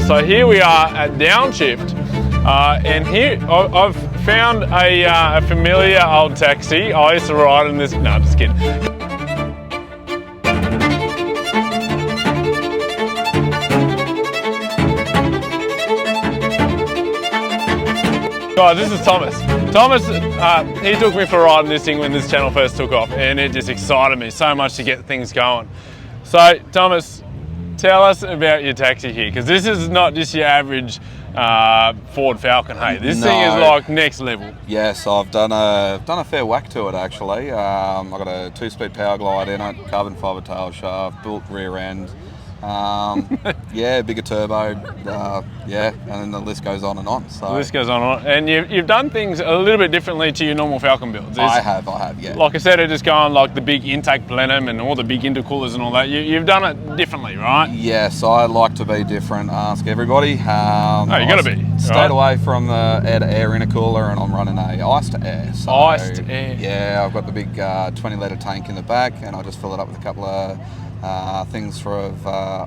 So here we are at Downshift, and here I've found a familiar old taxi. I used to ride in this. No, I'm just kidding. Guys, this is Thomas. Thomas, he took me for a ride in this thing when this channel first took off, and it just excited me so much to get things going. So, Thomas, tell us about your taxi here, because this is not just your average Ford Falcon, hey? This thing is like next level. Yes, I've done a fair whack to it actually. I've got a 2-speed power glide in it, carbon fibre tail shaft, built rear end. Yeah, bigger turbo, yeah, and then the list goes on and on. So the list goes on and on. And you've done things a little bit differently to your normal Falcon builds. I have, yeah. Like I said, it just going like the big intake plenum and all the big intercoolers and all that. You've done it differently, right? Yes, I like to be different. Ask everybody. You got to be. Stayed away from the air-to-air intercooler, and I'm running a ice-to-air. So, ice-to-air. Yeah, I've got the big 20-litre tank in the back, and I just fill it up with a couple of things for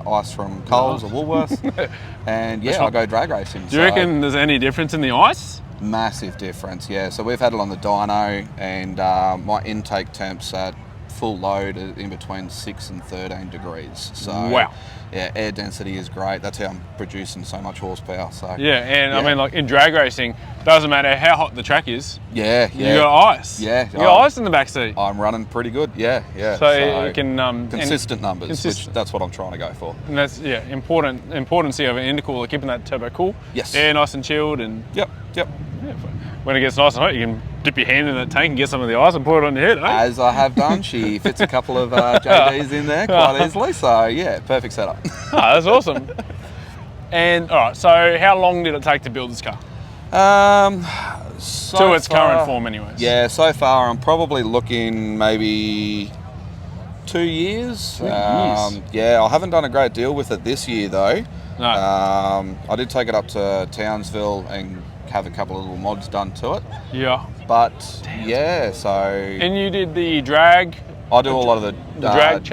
ice from Coles or Woolworths, and yeah, I go drag racing. Do you reckon there's any difference in the ice? Massive difference, yeah. So we've had it on the dyno, and my intake temps at full load are in between 6 and 13 degrees. So wow. Yeah, air density is great. That's how I'm producing so much horsepower. So yeah, and I mean, like in drag racing, doesn't matter how hot the track is. Yeah. You got ice. Yeah, you got ice in the back seat. I'm running pretty good. Yeah. So you can consistent numbers. Which that's what I'm trying to go for. And that's importance of an intercooler, keeping that turbo cool. Yes. Air nice and chilled, and yep. Yeah, when it gets nice and hot, you can dip your hand in that tank and get some of the ice and pour it on your head, eh? As I have done. She fits a couple of JDs in there quite easily, so yeah, perfect setup. That's awesome. And all right, so how long did it take to build this car? To its current form anyways. Yeah, so far I'm probably looking maybe 2 years. 2 years? Yeah, I haven't done a great deal with it this year though. No. I did take it up to Townsville and have a couple of little mods done to it. Yeah. But yeah, so. And you did the drag? I do a lot of the drag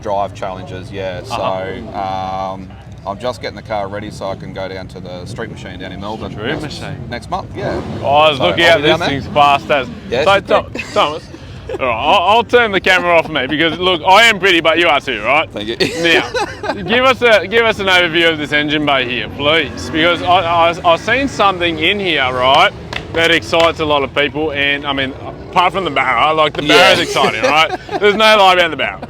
drive challenges, yeah. So I'm just getting the car ready so I can go down to the street machine down in Melbourne. Next month, yeah. I was looking at this thing's fast as. Yeah, so Thomas, all right, I'll turn the camera off me because look, I am pretty, but you are too, right? Thank you. Now, give us an overview of this engine bay here, please, because I've seen something in here, right, that excites a lot of people, and I mean, apart from the barrow, like the barrow is exciting, right? There's no lie about the barrow.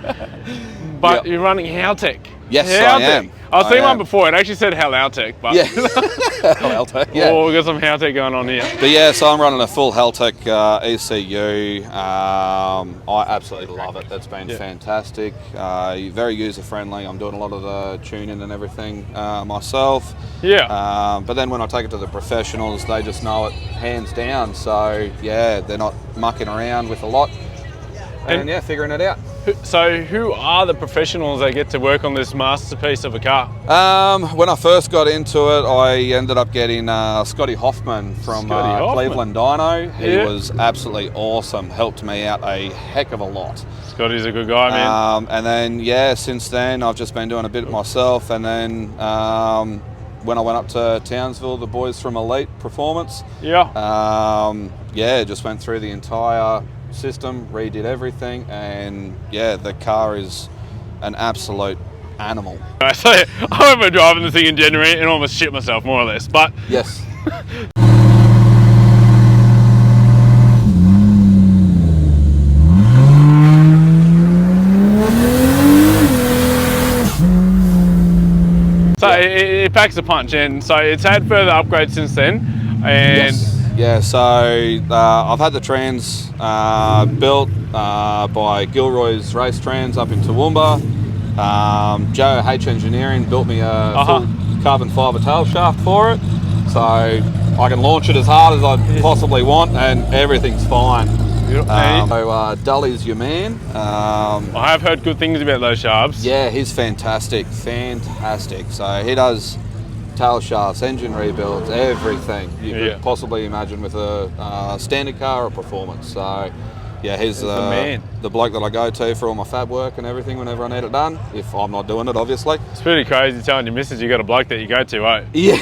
But you're running Haltech. Yes, I am. I've seen one before. It actually said Haltech, but yeah, Haltech. Yeah. Oh, we've got some Haltech going on here. But yeah, so I'm running a full Haltech ECU. I absolutely love it. That's been fantastic. Very user friendly. I'm doing a lot of the tuning and everything myself. Yeah. But then when I take it to the professionals, they just know it hands down. So yeah, they're not mucking around with a lot. And yeah, figuring it out. So who are the professionals that get to work on this masterpiece of a car? When I first got into it, I ended up getting Scotty Hoffman from Cleveland Dyno. He was absolutely awesome, helped me out a heck of a lot. Scotty's a good guy, man. And then, yeah, since then I've just been doing a bit myself, and then when I went up to Townsville, the boys from Elite Performance, just went through the entire system, redid everything, and yeah, the car is an absolute animal. So I remember driving this thing in January and almost shit myself, more or less, but yes. So it packs a punch, and so it's had further upgrades since then, and yeah, so I've had the trans built by Gilroy's Race Trans up in Toowoomba. Joe H Engineering built me a full carbon fibre tail shaft for it, so I can launch it as hard as I possibly want, and everything's fine. So Dully's your man. I have heard good things about those shafts. Yeah, he's fantastic. So he does tail shafts, engine rebuilds, everything you could possibly imagine with a standard car or performance. So yeah, he's the man. the bloke that I go to for all my fab work and everything whenever I need it done. If I'm not doing it, obviously. It's pretty crazy telling your missus you got a bloke that you go to, eh? Yeah.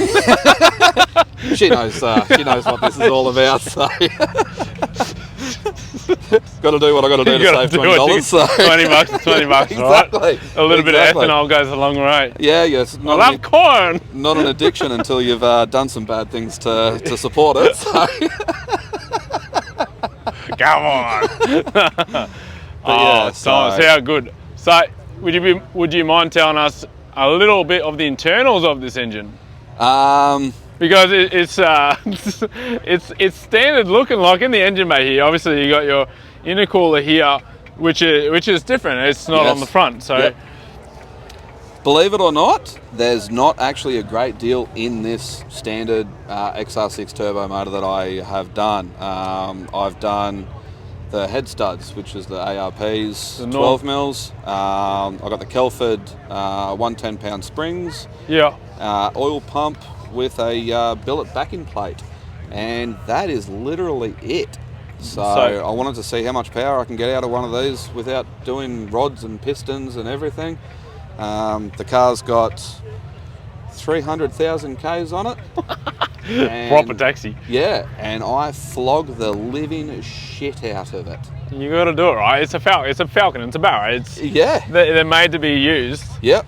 She knows what this is all about. So. Got to do what I got to do to save $20. So. $20 is $20, exactly. Right? A little bit of ethanol goes a long way. Yeah, yes. I love corn. Not an addiction until you've done some bad things to support it. So. Come on. Yeah, Thomas, how good. So, would you mind telling us a little bit of the internals of this engine? Because it's standard looking, like in the engine bay here. Obviously, you got your intercooler here, which is different. It's not on the front, so. Yep. Believe it or not, there's not actually a great deal in this standard XR6 turbo motor that I have done. I've done the head studs, which is the ARPs, the 12 mils. I got the Kelford 110-pound springs. Yeah. Oil pump with a billet backing plate, and that is literally it. So I wanted to see how much power I can get out of one of these without doing rods and pistons and everything. The car's got 300,000 Ks on it. Proper taxi. Yeah, and I flog the living shit out of it. You got to do it, right? It's a Falcon. It's a Barra. They're made to be used. Yep.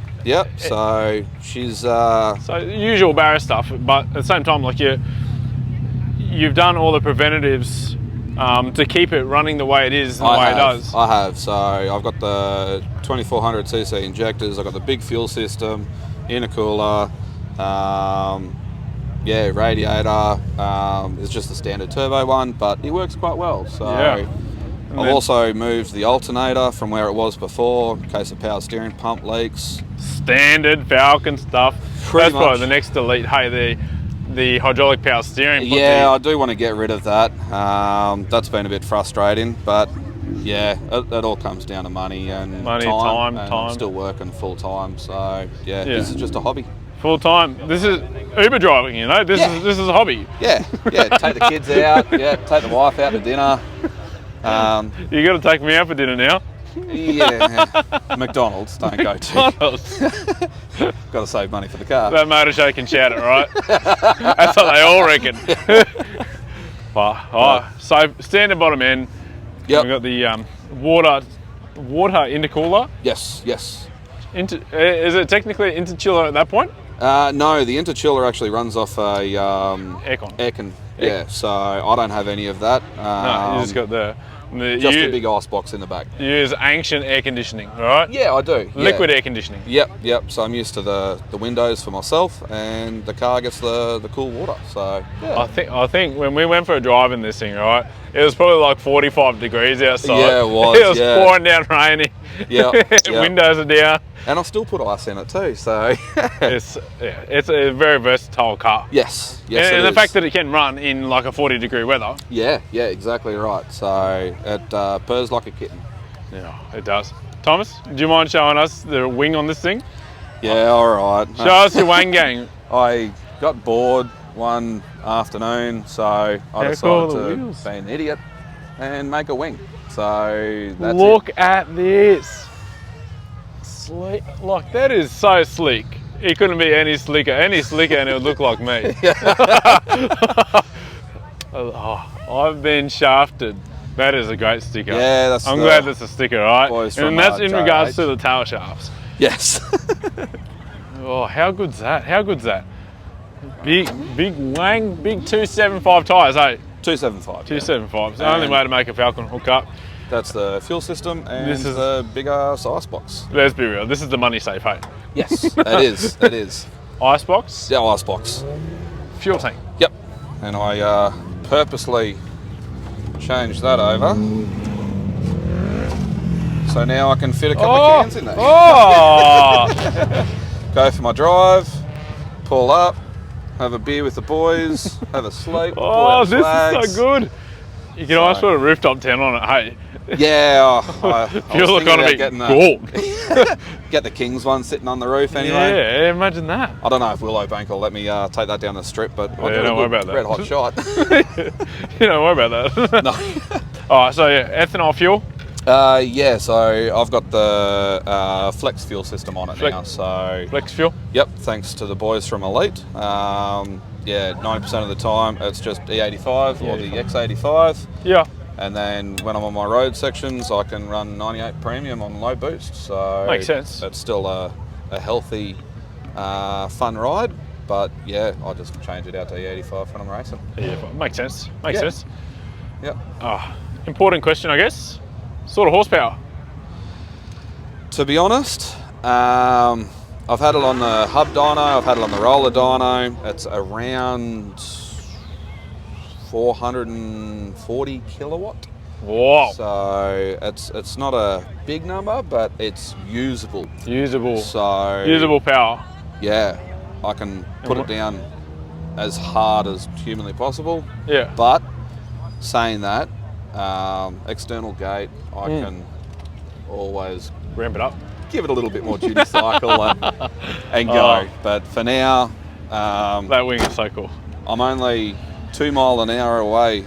So she's so usual Barra stuff, but at the same time, like you've done all the preventatives to keep it running the way it is and the way it does. I have. So I've got the 2400cc injectors. I've got the big fuel system, intercooler, radiator. It's just the standard turbo one, but it works quite well. So I've also moved the alternator from where it was before in case of power steering pump leaks. Standard Falcon stuff. That's probably the next delete. Hey, the hydraulic power steering. Yeah, I do want to get rid of that. That's been a bit frustrating, but yeah, it all comes down to money and time. I'm still working full time, so yeah, this is just a hobby. Full time. This is Uber driving, you know. This is a hobby. Yeah. Take the kids out. Yeah, take the wife out to dinner. You got to take me out for dinner now. Yeah, McDonald's don't go to. McDonald's. Got to save money for the car. That motor show can shout it, right? That's what they all reckon. So standard bottom end. Yep. We've got the water intercooler. Yes. Is it technically interchiller at that point? No, the interchiller actually runs off a aircon. Yeah, so I don't have any of that. No, you just got the a big ice box in the back. You use ancient air conditioning, right? Yeah, I do. Liquid air conditioning. Yep. So I'm used to the windows for myself, and the car gets the cool water. So yeah. I think when we went for a drive in this thing, right, it was probably like 45 degrees outside. Yeah, it was. It was pouring down raining. Yeah. Windows are down. And I still put ice in it too. So it's a very versatile car. Yes. And the fact that it can run in like a 40-degree weather. Yeah, exactly right. So it purrs like a kitten. Yeah, it does. Thomas, do you mind showing us the wing on this thing? Yeah, all right. Show us your wang gang. I got bored one afternoon, so I decided to be an idiot and make a wing. So that's Look at this. Sleek. Like, that is so sleek. It couldn't be any slicker and it would look like me. I've been shafted. That is a great sticker. Yeah, I'm glad that's a sticker, right? And that's in regards to the tail shafts. Yes. Oh, how good's that? Big wang, big 275 tyres, hey? 275. 275. It's the only way to make a Falcon hook up. That's the fuel system, and this is the big ass ice box. Let's be real, this is the money safe, hey? Yes, it is. Ice box? Yeah, ice box. Fuel tank? Yep. And I purposely changed that over. So now I can fit a couple of cans in there. Go for my drive, pull up, have a beer with the boys, have a sleep. Oh, this is so good. You can almost put a rooftop tent on it, hey? Yeah, fuel economy, gold. Get the Kings one sitting on the roof anyway. Yeah, imagine that. I don't know if Willowbank will let me take that down the strip, but don't worry about that. Red hot shot. You don't worry about that. No. All right, so yeah, ethanol fuel. Yeah, so I've got the flex fuel system on it now. So Flex fuel. Yep, thanks to the boys from Elite. Yeah, 90% of the time it's just E85 or the X85. Yeah. And then when I'm on my road sections, I can run 98 premium on low boost. So Makes sense. It's still a healthy, fun ride. But yeah, I just change it out to E85 when I'm racing. Yeah, makes sense. Makes sense. Yep. Important question, I guess. Sort of horsepower. To be honest, I've had it on the hub dyno, I've had it on the roller dyno. It's around 440 kilowatt. Whoa. So it's not a big number, but it's usable. Usable. So usable power. Yeah, I can put it down as hard as humanly possible. Yeah. But saying that, external gate, I can always ramp it up, give it a little bit more duty cycle and go. But for now, that wing is so cool. I'm only 2 mile an hour away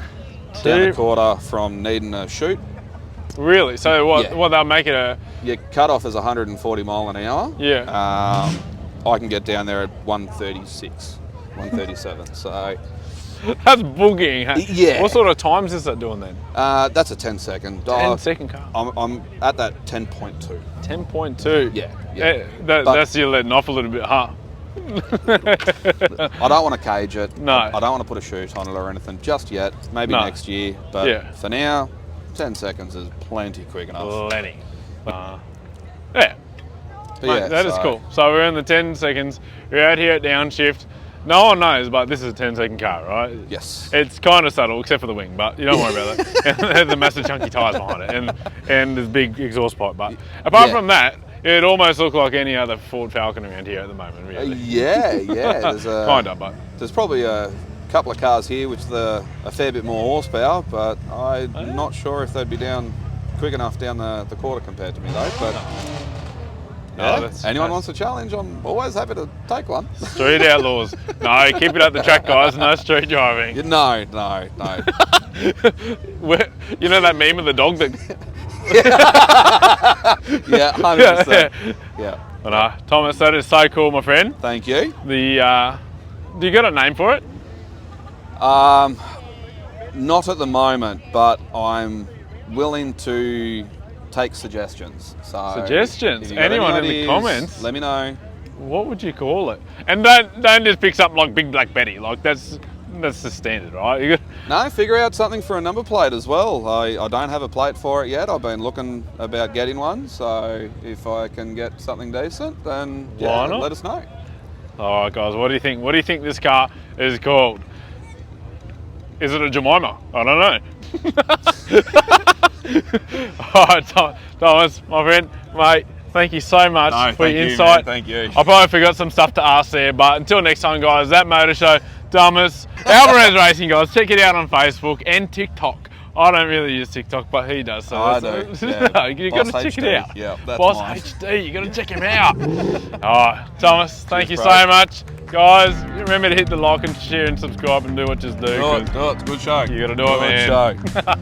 down the quarter from needing a chute. Really? So what they'll make it a... Your cutoff is 140 mile an hour. Yeah. I can get down there at 136, 137. So that's boogieing. Yeah. What sort of times is that doing then? That's a 10-second. 10-second car. I'm at that 10.2. 10.2. Yeah. That's you letting off a little bit, huh? I don't want to cage it. No. I don't want to put a chute on it or anything just yet. Maybe next year. But for now, 10 seconds is plenty quick enough. Plenty. Mate, that is cool. So we're in the 10 seconds. We're out here at downshift. No one knows, but this is a 10-second car, right? Yes. It's kind of subtle, except for the wing, but you don't worry about that. There's the massive chunky tyres behind it, and this big exhaust pipe. But apart from that, it almost looks like any other Ford Falcon around here at the moment, really. Yeah. There's probably a couple of cars here which are a fair bit more horsepower, but I'm not sure if they'd be down quick enough down the quarter compared to me though. But anyone wants a challenge, I'm always happy to take one. Street outlaws. No, keep it at the track, guys. No street driving. No. You know that meme of the dog that... Yeah, 100%. Yeah. But Thomas, that is so cool, my friend. Thank you. Do you got a name for it? Not at the moment, but I'm willing to take suggestions. So suggestions? Anyone in the comments? Let me know. What would you call it? And don't just pick something like Big Black Betty. Like that's the standard, right? No, figure out something for a number plate as well. I don't have a plate for it yet. I've been looking about getting one. So if I can get something decent, then why not? Let us know. All right, guys. What do you think? What do you think this car is called? Is it a Jemima? I don't know. All right, Thomas, my friend, mate, thank you so much for your insight. Man, thank you. I probably forgot some stuff to ask there, but until next time, guys, that motor show, Thomas, Alvarez Racing, guys, check it out on Facebook and TikTok. I don't really use TikTok, but he does. So I do. Yeah. You got to check it out. Yeah, that's Boss mine. HD, you got to check him out. All right, Thomas, thank you so much. Guys, remember to hit the like and share and subscribe and do what you do. Do it. It's a good show. You got to do it, man. Good show.